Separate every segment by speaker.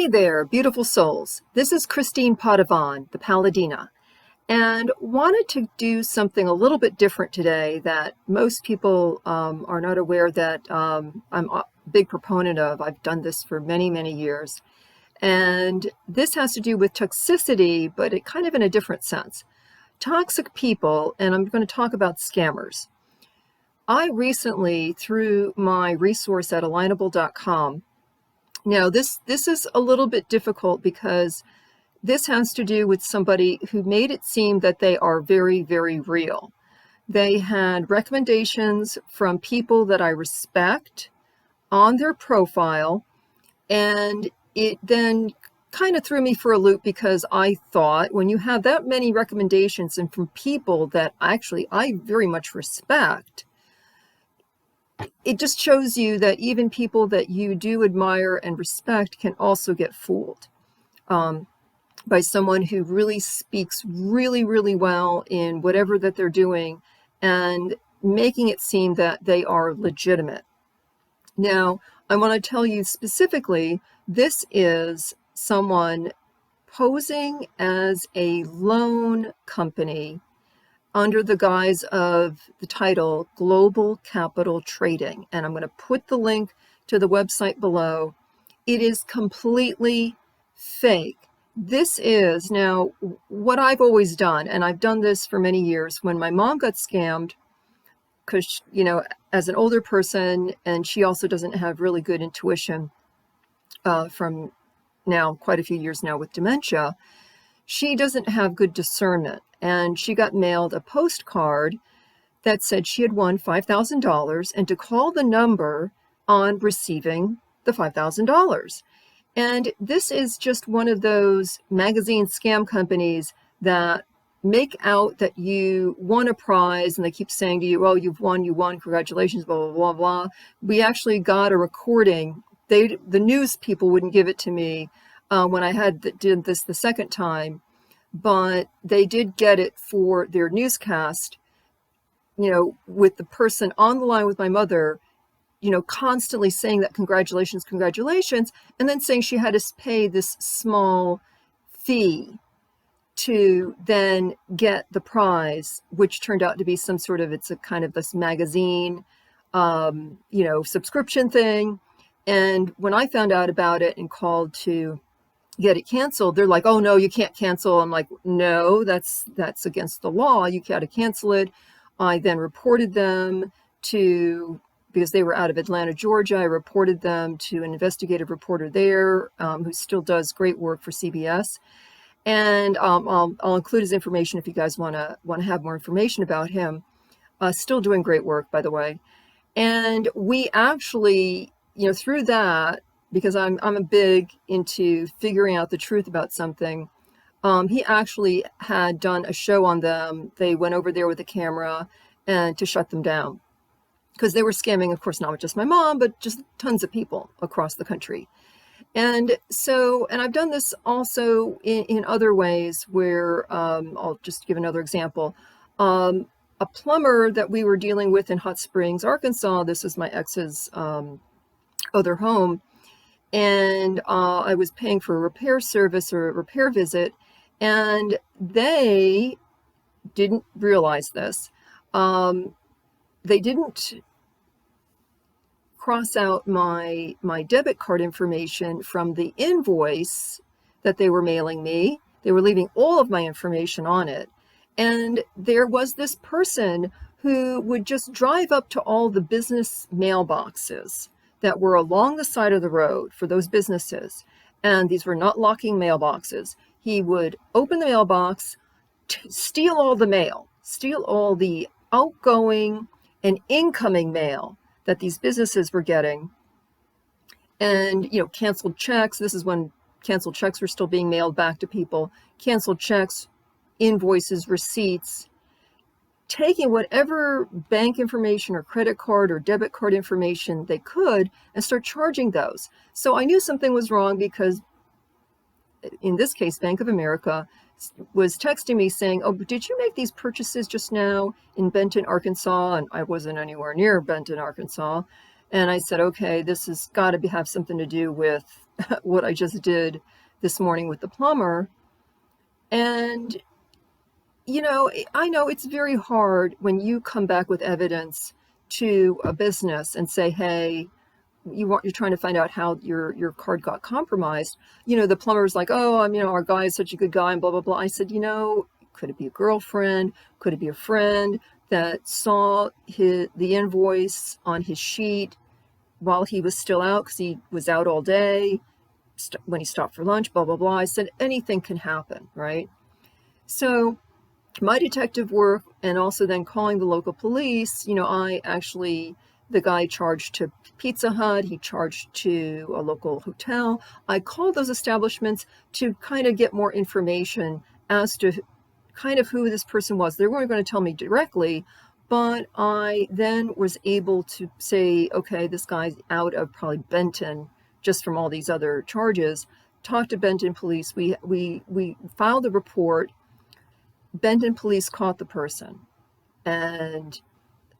Speaker 1: there, beautiful souls. This is ChristinePadovan, the Paladina, and wanted to do something a little bit different today that most people are not aware that I'm a big proponent of. I've done this for many, many years. And this has to do with toxicity, but it kind of in a different sense. Toxic people, and I'm going to talk about scammers. I recently, through my resource at alignable.com, now this is a little bit difficult because this has to do with somebody who made it seem that they are very, very real. They had recommendations from people that I respect on their profile, and it then kind of threw me for a loop because I thought when you have that many recommendations and from people that actually I very much respect, it just shows you that even people that you do admire and respect can also get fooled by someone who really speaks really, really well in whatever that they're doing and making it seem that they are legitimate. Now, I want to tell you specifically, this is someone posing as a loan company under the guise of the title Global Capital Trading. And I'm going to put the link to the website below. It is completely fake. This is now what I've always done, and I've done this for many years. When my mom got scammed, because, as an older person, and she also doesn't have really good intuition from now quite a few years now with dementia, she doesn't have good discernment. And she got mailed a postcard that said she had won $5,000 and to call the number on receiving the $5,000. And this is just one of those magazine scam companies that make out that you won a prize and they keep saying to you, oh, you won, congratulations, blah, blah, blah, blah. We actually got a recording. The news people wouldn't give it to me when I did this the second time, but they did get it for their newscast, with the person on the line with my mother, constantly saying that congratulations, and then saying she had to pay this small fee to then get the prize, which turned out to be it's a kind of this magazine, subscription thing. And when I found out about it and called to get it canceled, they're like, oh no, you can't cancel. I'm like, no, that's against the law. You got to cancel it. I then reported them because they were out of Atlanta, Georgia. I reported them to an investigative reporter there who still does great work for CBS. And I'll include his information if you guys want to have more information about him. Still doing great work, by the way. And we actually, through that, because I'm a big into figuring out the truth about something, he actually had done a show on them. They went over there with a camera and to shut them down because they were scamming, of course, not just my mom, but just tons of people across the country. And I've done this also in other ways where I'll just give another example. A plumber that we were dealing with in Hot Springs, Arkansas, this is my ex's other home, and I was paying for a repair service or a repair visit, and they didn't realize this. They didn't cross out my debit card information from the invoice that they were mailing me. They were leaving all of my information on it. And there was this person who would just drive up to all the business mailboxes that were along the side of the road for those businesses. And these were not locking mailboxes. He would open the mailbox, steal all the mail, steal all the outgoing and incoming mail that these businesses were getting, and canceled checks. This is when canceled checks were still being mailed back to people. Canceled checks, invoices, receipts, taking whatever bank information or credit card or debit card information they could and start charging those. So I knew something was wrong because in this case, Bank of America was texting me saying, oh, did you make these purchases just now in Benton, Arkansas? And I wasn't anywhere near Benton, Arkansas. And I said, okay, this has got to have something to do with what I just did this morning with the plumber. And, I know it's very hard when you come back with evidence to a business and say, hey, you're trying to find out how your card got compromised. The plumber's like, oh, our guy is such a good guy and blah, blah, blah. I said, could it be a girlfriend? Could it be a friend that saw the invoice on his sheet while he was still out because he was out all day when he stopped for lunch, blah, blah, blah. I said, anything can happen, right? So my detective work and also then calling the local police, the guy charged to Pizza Hut, he charged to a local hotel. I called those establishments to kind of get more information as to kind of who this person was. They weren't going to tell me directly, but I then was able to say, okay, this guy's out of probably Benton just from all these other charges. Talked to Benton police. We filed a report. Benton police caught the person. And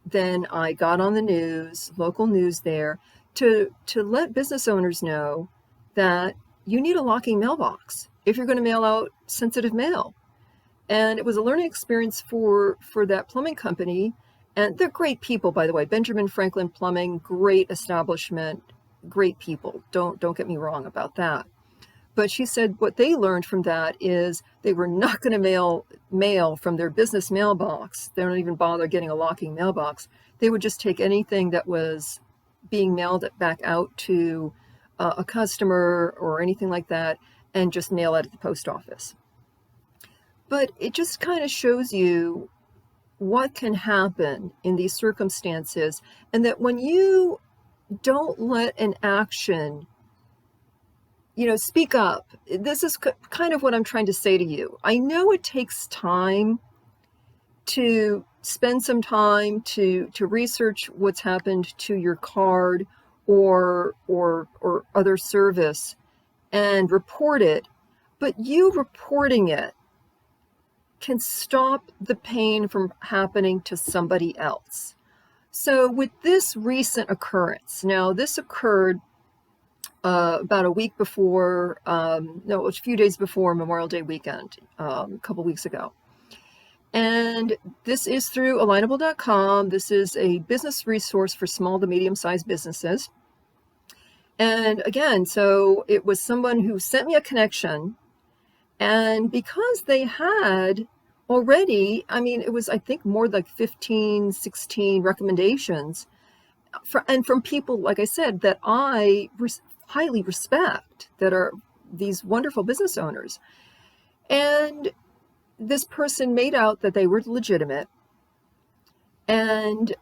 Speaker 1: then I got on the news, local news there, to let business owners know that you need a locking mailbox if you're going to mail out sensitive mail. And it was a learning experience for that plumbing company. And they're great people, by the way. Benjamin Franklin Plumbing, great establishment, great people. Don't get me wrong about that. But she said what they learned from that is they were not going to mail from their business mailbox. They don't even bother getting a locking mailbox. They would just take anything that was being mailed back out to a customer or anything like that and just mail it at the post office. But it just kind of shows you what can happen in these circumstances, and that when you don't let an action speak up. This is kind of what I'm trying to say to you. I know it takes time to spend some time to research what's happened to your card or other service and report it, but you reporting it can stop the pain from happening to somebody else. So with this recent occurrence, now this occurred about a week before, no, a few days before Memorial Day weekend, a couple weeks ago. And this is through alignable.com. This is a business resource for small to medium-sized businesses. And again, so it was someone who sent me a connection. And because they had already, it was, I think, more like 15, 16 recommendations from people, like I said, that I highly respect, that are these wonderful business owners. And this person made out that they were legitimate. And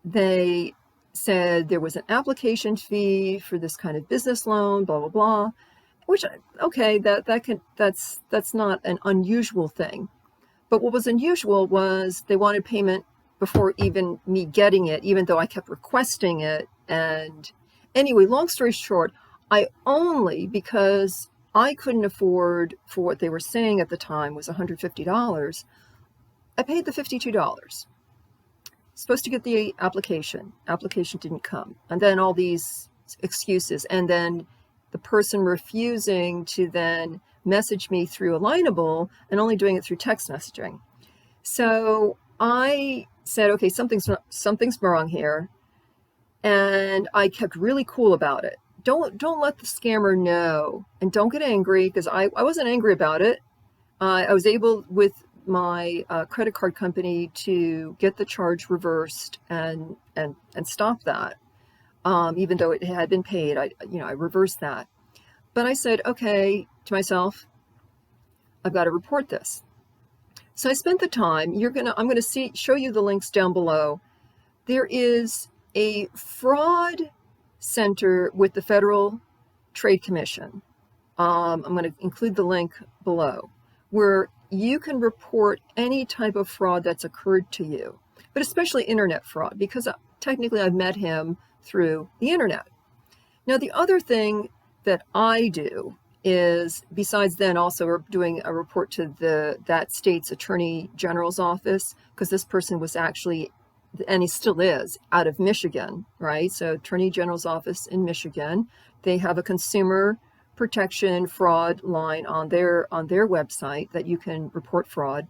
Speaker 1: they said there was an application fee for this kind of business loan, blah, blah, blah, which, okay, that's not an unusual thing. But what was unusual was they wanted payment before even me getting it, even though I kept requesting it. And anyway, long story short, because I couldn't afford for what they were saying at the time was $150, I paid the $52. Supposed to get the application didn't come. And then all these excuses. And then the person refusing to then message me through Alignable and only doing it through text messaging. So I said, okay, something's wrong here. And I kept really cool about it. Don't let the scammer know, and don't get angry, because I wasn't angry about it. I was able with my credit card company to get the charge reversed and stop that. Even though it had been paid, I reversed that. But I said, okay, to myself, I've got to report this. So I spent the time. I'm going to show you the links down below. There is a fraud center with the Federal Trade Commission. I'm going to include the link below, where you can report any type of fraud that's occurred to you, but especially internet fraud, because technically I've met him through the internet. Now, the other thing that I do is, besides then also doing a report to that state's attorney general's office, because this person was actually and he still is, out of Michigan, right? So Attorney General's office in Michigan, they have a consumer protection fraud line on their website that you can report fraud.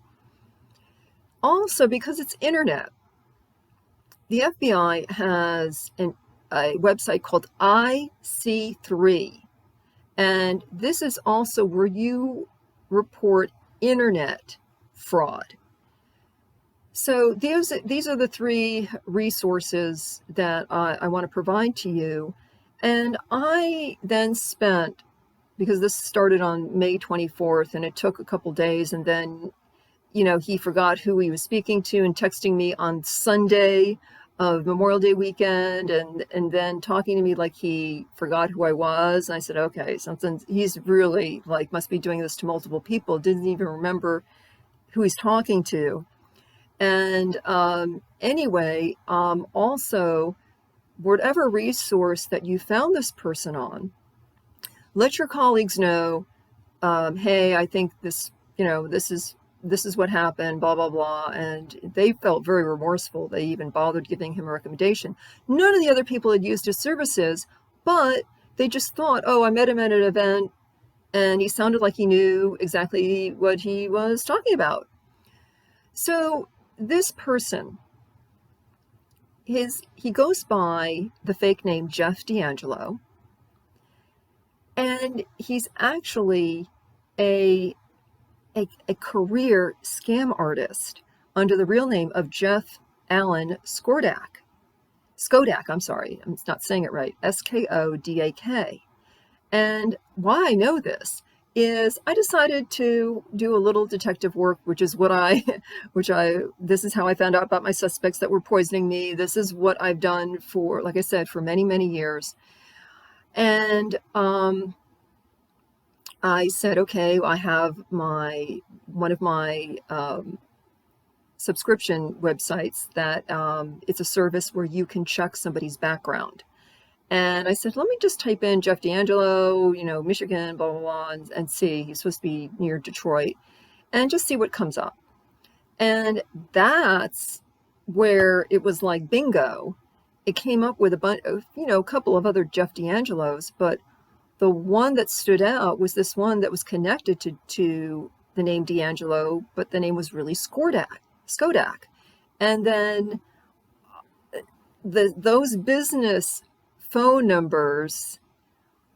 Speaker 1: Also, because it's internet, the FBI has a website called IC3, and this is also where you report internet fraud. So these are the three resources that I want to provide to you. And I then spent, because this started on May 24th and it took a couple days, and then, he forgot who he was speaking to and texting me on Sunday of Memorial Day weekend, and then talking to me like he forgot who I was. And I said, okay, he's really must be doing this to multiple people, didn't even remember who he's talking to. And anyway, also, whatever resource that you found this person on, let your colleagues know, hey, I think this is what happened, blah, blah, blah. And they felt very remorseful. They even bothered giving him a recommendation. None of the other people had used his services, but they just thought, oh, I met him at an event and he sounded like he knew exactly what he was talking about. So this person, he goes by the fake name Jeff D'Angelo, and he's actually a career scam artist under the real name of Jeff Allen Skodak. I'm sorry, I'm not saying it right, Skodak. And why I know this is I decided to do a little detective work, which is this is how I found out about my suspects that were poisoning me. This is what I've done for, like I said, for many, many years. And I said, okay, I have one of my subscription websites that it's a service where you can check somebody's background. And I said, let me just type in Jeff D'Angelo, Michigan, blah, blah, blah, and see. He's supposed to be near Detroit, and just see what comes up. And that's where it was like bingo. It came up with a bunch of, a couple of other Jeff D'Angelos, but the one that stood out was this one that was connected to the name D'Angelo, but the name was really Skodak. And then those business phone numbers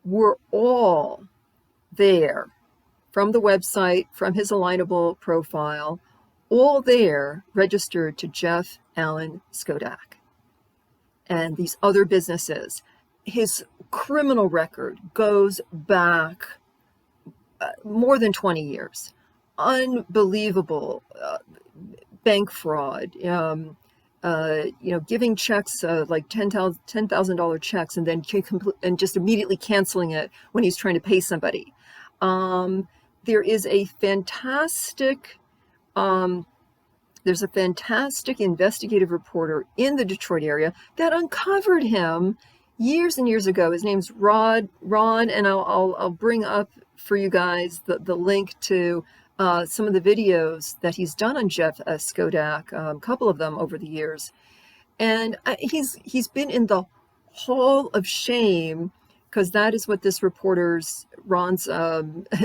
Speaker 1: were all there from the website, from his alignable profile, all there registered to Jeff Allen Skodak and these other businesses. His criminal record goes back more than 20 years. Unbelievable bank fraud, giving checks like $10,000 checks and then just immediately canceling it when he's trying to pay somebody. There is a fantastic there's a fantastic investigative reporter in the Detroit area that uncovered him years and years ago. His name's Ron, and I'll bring up for you guys the link to some of the videos that he's done on Jeff Skodak, a couple of them over the years. And he's been in the Hall of Shame, because that is what this Ron's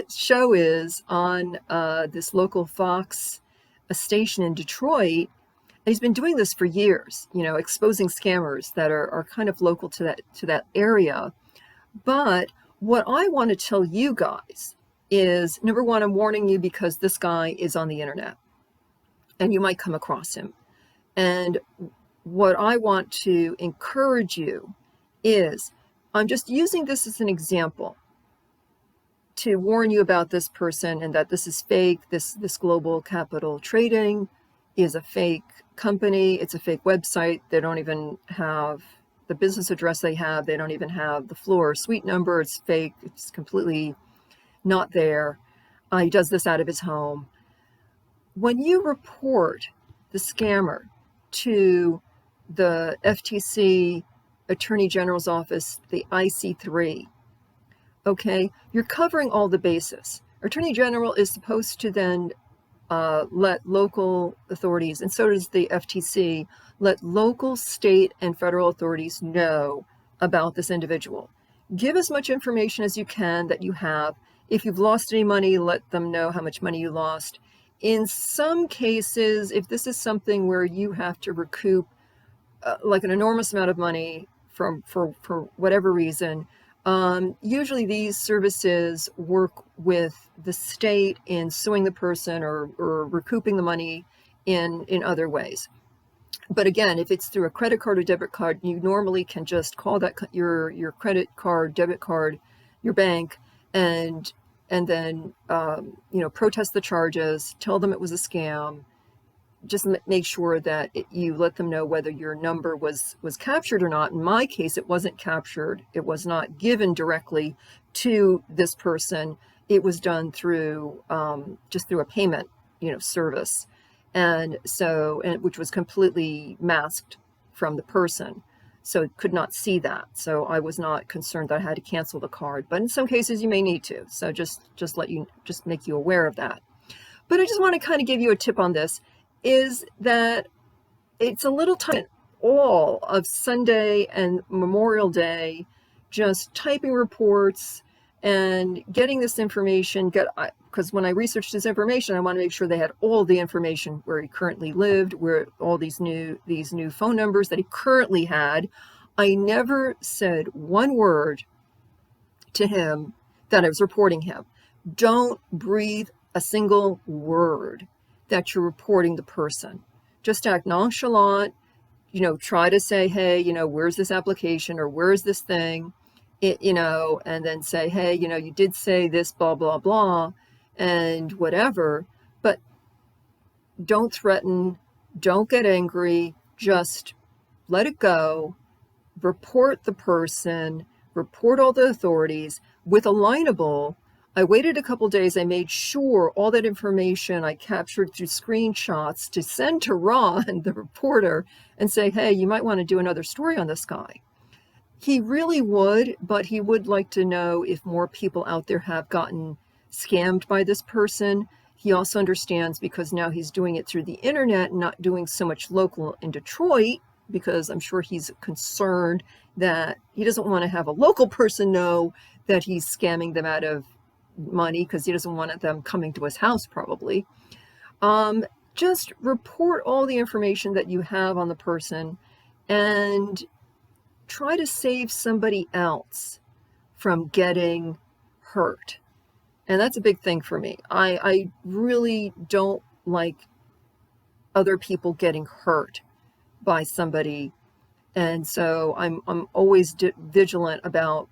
Speaker 1: show is on this local Fox station in Detroit. And he's been doing this for years, exposing scammers that are kind of local to that area. But what I want to tell you guys is, number one, I'm warning you because this guy is on the internet and you might come across him. And what I want to encourage you is, I'm just using this as an example to warn you about this person and that this is fake. This Global Capital Trading is a fake company. It's a fake website. They don't even have the business address they have. They don't even have the floor suite number. It's fake. It's completely not there. He does this out of his home. When you report the scammer to the FTC Attorney General's office, the IC3, okay, you're covering all the bases. Attorney General is supposed to then let local authorities, and so does the FTC, let local, state, and federal authorities know about this individual. Give as much information as you can that you have. If you've lost any money, let them know how much money you lost. In some cases, if this is something where you have to recoup like an enormous amount of money for whatever reason, usually these services work with the state in suing the person or recouping the money in other ways. But again, if it's through a credit card or debit card, you normally can just call that your credit card, debit card, your bank, and then protest the charges, tell them it was a scam. Just make sure that you let them know whether your number was captured or not. In my case, it wasn't captured. It was not given directly to this person. It was done through just through a payment, service, which was completely masked from the person, so it could not see that. So I was not concerned that I had to cancel the card. But in some cases, you may need to. So just make you aware of that. But I just want to kind of give you a tip on this. Is that it's a little time all of Sunday and Memorial Day just typing reports and getting this information. Because when I researched this information, I want to make sure they had all the information, where he currently lived, where all these new phone numbers that he currently had. I never said one word to him that I was reporting him. Don't breathe a single word that you're reporting the person. Just act nonchalant, try to say, hey, where's this application, or where's this thing, and then say, hey, you did say this, blah, blah, blah, and whatever, but don't threaten, don't get angry, just let it go, report the person, report all the authorities with a lineable. I waited a couple days. I made sure all that information I captured through screenshots to send to Ron, the reporter, and say, hey, you might want to do another story on this guy. He really would, but he would like to know if more people out there have gotten scammed by this person. He also understands, because now he's doing it through the internet and not doing so much local in Detroit, because I'm sure he's concerned that he doesn't want to have a local person know that he's scamming them out of money, because he doesn't want them coming to his house probably. Just report all the information that you have on the person and try to save somebody else from getting hurt. And that's a big thing for me. I really don't like other people getting hurt by somebody. And so I'm always vigilant about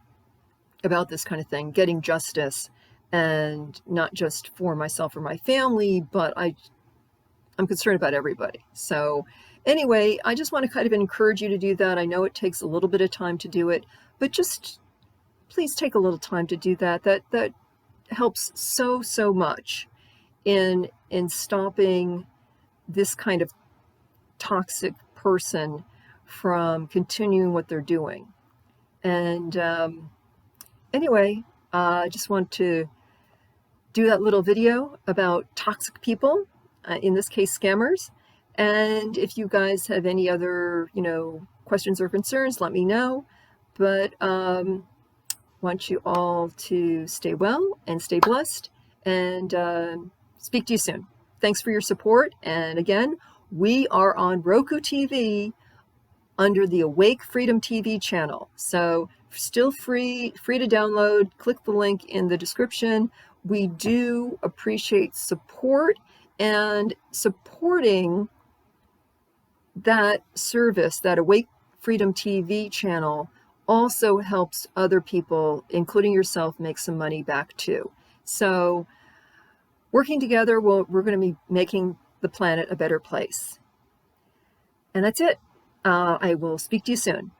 Speaker 1: this kind of thing, getting justice, and not just for myself or my family, but I'm concerned about everybody. So anyway, I just want to kind of encourage you to do that. I know it takes a little bit of time to do it, but just please take a little time to do that. That helps so much in stopping this kind of toxic person from continuing what they're doing. And anyway, I just want to do that little video about toxic people, in this case, scammers. And if you guys have any other, questions or concerns, let me know. But want you all to stay well and stay blessed, and speak to you soon. Thanks for your support. And again, we are on Roku TV under the Awake Freedom TV channel. So still free to download. Click the link in the description. We do appreciate support, and supporting that service, that Awake Freedom TV channel, also helps other people, including yourself, make some money back too. So working together, we're going to be making the planet a better place. And that's it. I will speak to you soon.